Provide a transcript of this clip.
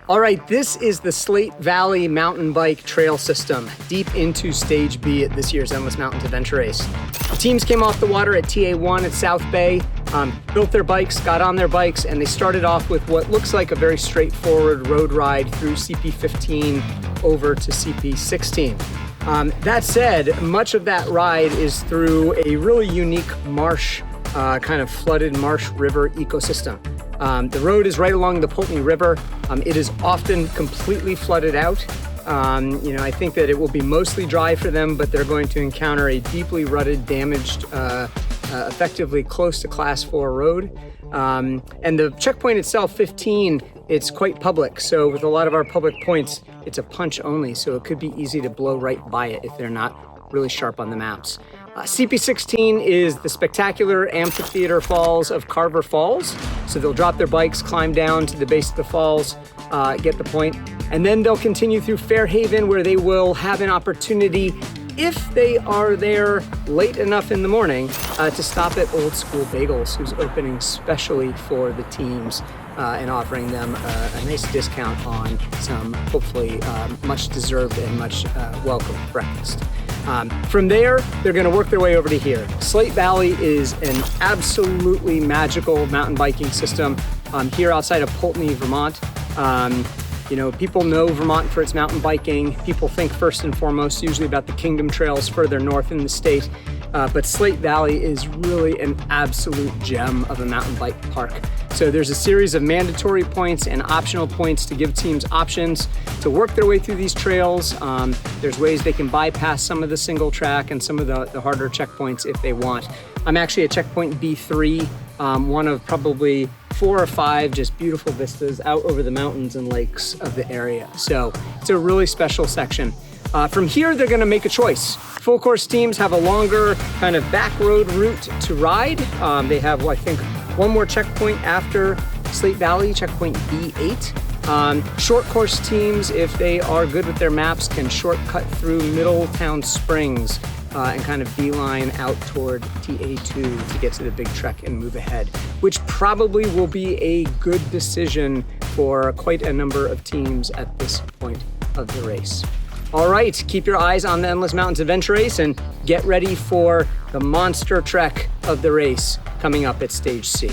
All right, this is the Slate Valley Mountain Bike Trail System, deep into Stage B at this year's Endless Mountains Adventure Race. The teams came off the water at TA1 at South Bay, built their bikes, got on their bikes, and they started off with what looks like a very straightforward road ride through CP15 over to CP16. That said, much of that ride is through a really unique marsh, kind of flooded marsh river ecosystem. The road is right along the Poultney River. It is often completely flooded out. I think that it will be mostly dry for them, but they're going to encounter a deeply rutted, damaged, effectively close to Class 4 road. And the checkpoint itself, 15, it's quite public. So with a lot of our public points, it's a punch only. So it could be easy to blow right by it if they're not really sharp on the maps. CP16 is the spectacular amphitheater falls of Carver Falls. So they'll drop their bikes, climb down to the base of the falls, get the point, and then they'll continue through Fairhaven, where they will have an opportunity, if they are there late enough in the morning, to stop at Old School Bagels, who's opening specially for the teams and offering them a nice discount on some hopefully much deserved and much welcome breakfast. From there, they're going to work their way over to here. Slate Valley is an absolutely magical mountain biking system here outside of Poultney, Vermont. People know Vermont for its mountain biking. People think first and foremost usually about the Kingdom Trails further north in the state. But Slate Valley is really an absolute gem of a mountain bike park. So there's a series of mandatory points and optional points to give teams options to work their way through these trails. There's ways they can bypass some of the single track and some of the harder checkpoints if they want. I'm actually at checkpoint B3, one of probably 4 or 5 just beautiful vistas out over the mountains and lakes of the area. So it's a really special section. From here, they're going to make a choice. Full course teams have a longer kind of back road route to ride. They have, I think, one more checkpoint after Slate Valley, checkpoint B8. Short course teams, if they are good with their maps, can shortcut through Middletown Springs and kind of beeline out toward TA2 to get to the big trek and move ahead, which probably will be a good decision for quite a number of teams at this point of the race. All right, keep your eyes on the Endless Mountains Adventure Race and get ready for the monster trek of the race coming up at Stage C.